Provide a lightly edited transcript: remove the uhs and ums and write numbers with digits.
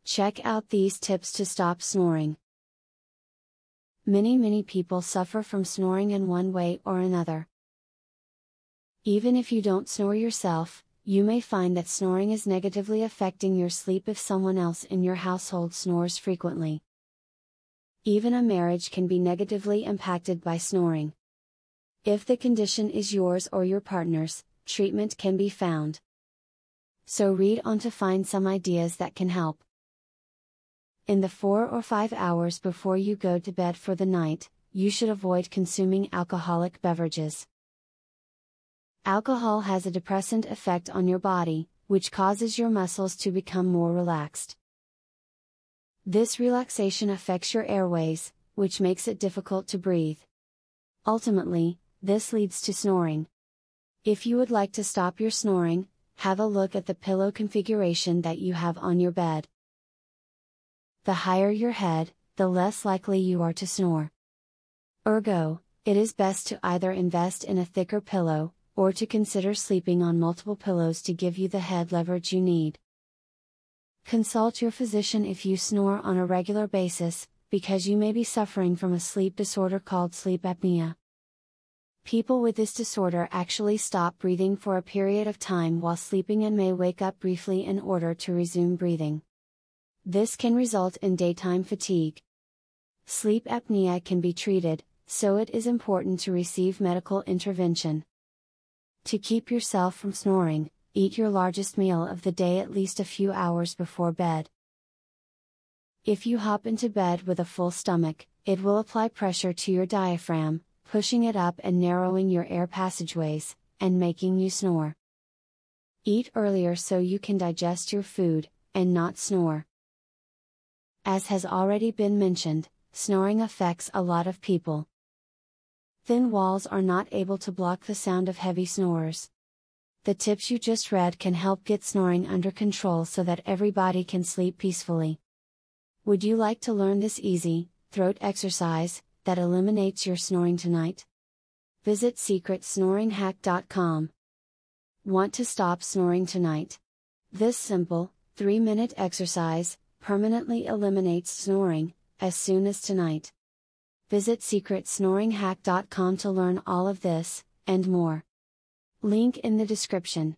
Check out these tips to stop snoring. Many people suffer from snoring in one way or another. Even if you don't snore yourself, you may find that snoring is negatively affecting your sleep if someone else in your household snores frequently. Even a marriage can be negatively impacted by snoring. If the condition is yours or your partner's, treatment can be found. So read on to find some ideas that can help. In the 4 or 5 hours before you go to bed for the night, you should avoid consuming alcoholic beverages. Alcohol has a depressant effect on your body, which causes your muscles to become more relaxed. This relaxation affects your airways, which makes it difficult to breathe. Ultimately, this leads to snoring. If you would like to stop your snoring, have a look at the pillow configuration that you have on your bed. The higher your head, the less likely you are to snore. Ergo, it is best to either invest in a thicker pillow, or to consider sleeping on multiple pillows to give you the head leverage you need. Consult your physician if you snore on a regular basis, because you may be suffering from a sleep disorder called sleep apnea. People with this disorder actually stop breathing for a period of time while sleeping and may wake up briefly in order to resume breathing. This can result in daytime fatigue. Sleep apnea can be treated, so it is important to receive medical intervention. To keep yourself from snoring, eat your largest meal of the day at least a few hours before bed. If you hop into bed with a full stomach, it will apply pressure to your diaphragm, pushing it up and narrowing your air passageways, and making you snore. Eat earlier so you can digest your food, and not snore. As has already been mentioned, snoring affects a lot of people. Thin walls are not able to block the sound of heavy snores. The tips you just read can help get snoring under control so that everybody can sleep peacefully. Would you like to learn this easy, throat exercise, that eliminates your snoring tonight? Visit secretsnoringhack.com. Want to stop snoring tonight? This simple, 3-minute exercise permanently eliminates snoring, as soon as tonight. Visit secretsnoringhack.com to learn all of this, and more. Link in the description.